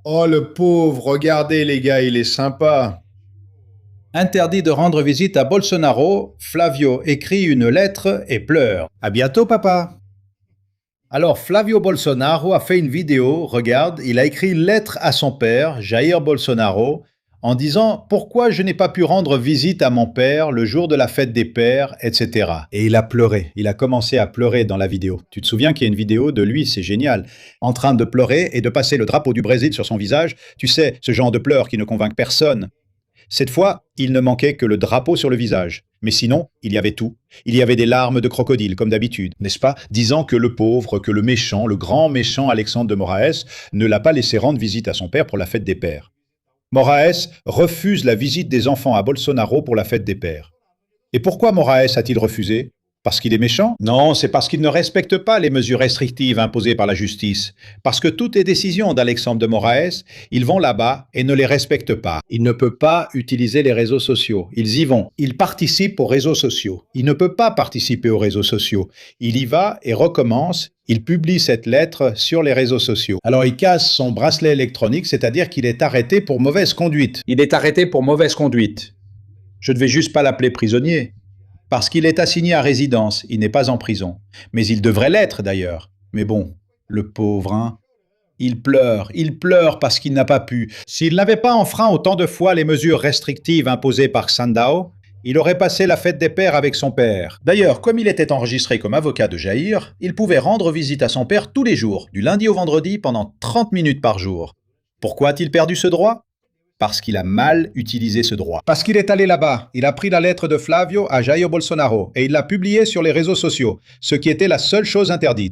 Oh le pauvre, regardez les gars, il est sympa. Interdit de rendre visite à Bolsonaro, Flavio écrit une lettre et pleure. À bientôt, papa. Alors, Flavio Bolsonaro a fait une vidéo, regarde, il a écrit une lettre à son père, Jair Bolsonaro, en disant pourquoi je n'ai pas pu rendre visite à mon père le jour de la fête des pères, etc. Et il a pleuré, il a commencé à pleurer dans la vidéo. Tu te souviens qu'il y a une vidéo de lui, c'est génial, en train de pleurer et de passer le drapeau du Brésil sur son visage, tu sais, ce genre de pleurs qui ne convainc personne. Cette fois, il ne manquait que le drapeau sur le visage. Mais sinon, il y avait tout. Il y avait des larmes de crocodile, comme d'habitude, n'est-ce pas? Disant que le pauvre, que le méchant, le grand méchant Alexandre de Moraes ne l'a pas laissé rendre visite à son père pour la fête des pères. Moraes refuse la visite des enfants à Bolsonaro pour la fête des pères. Et pourquoi Moraes a-t-il refusé? Parce qu'il est méchant? Non, c'est parce qu'il ne respecte pas les mesures restrictives imposées par la justice. Parce que toutes les décisions d'Alexandre de Moraes, ils vont là-bas et ne les respectent pas. Il ne peut pas utiliser les réseaux sociaux. Ils y vont. Il participe aux réseaux sociaux. Il ne peut pas participer aux réseaux sociaux. Il y va et recommence. Il publie cette lettre sur les réseaux sociaux. Alors il casse son bracelet électronique, c'est-à-dire qu'il est arrêté pour mauvaise conduite. Il est arrêté pour mauvaise conduite. Je ne vais juste pas l'appeler prisonnier. Parce qu'il est assigné à résidence, il n'est pas en prison. Mais il devrait l'être d'ailleurs. Mais bon, le pauvre, hein. Il pleure parce qu'il n'a pas pu. S'il n'avait pas enfreint autant de fois les mesures restrictives imposées par Sandao, il aurait passé la fête des pères avec son père. D'ailleurs, comme il était enregistré comme avocat de Jair, il pouvait rendre visite à son père tous les jours, du lundi au vendredi, pendant 30 minutes par jour. Pourquoi a-t-il perdu ce droit? Parce qu'il a mal utilisé ce droit. Parce qu'il est allé là-bas, il a pris la lettre de Flavio à Jair Bolsonaro et il l'a publiée sur les réseaux sociaux, ce qui était la seule chose interdite.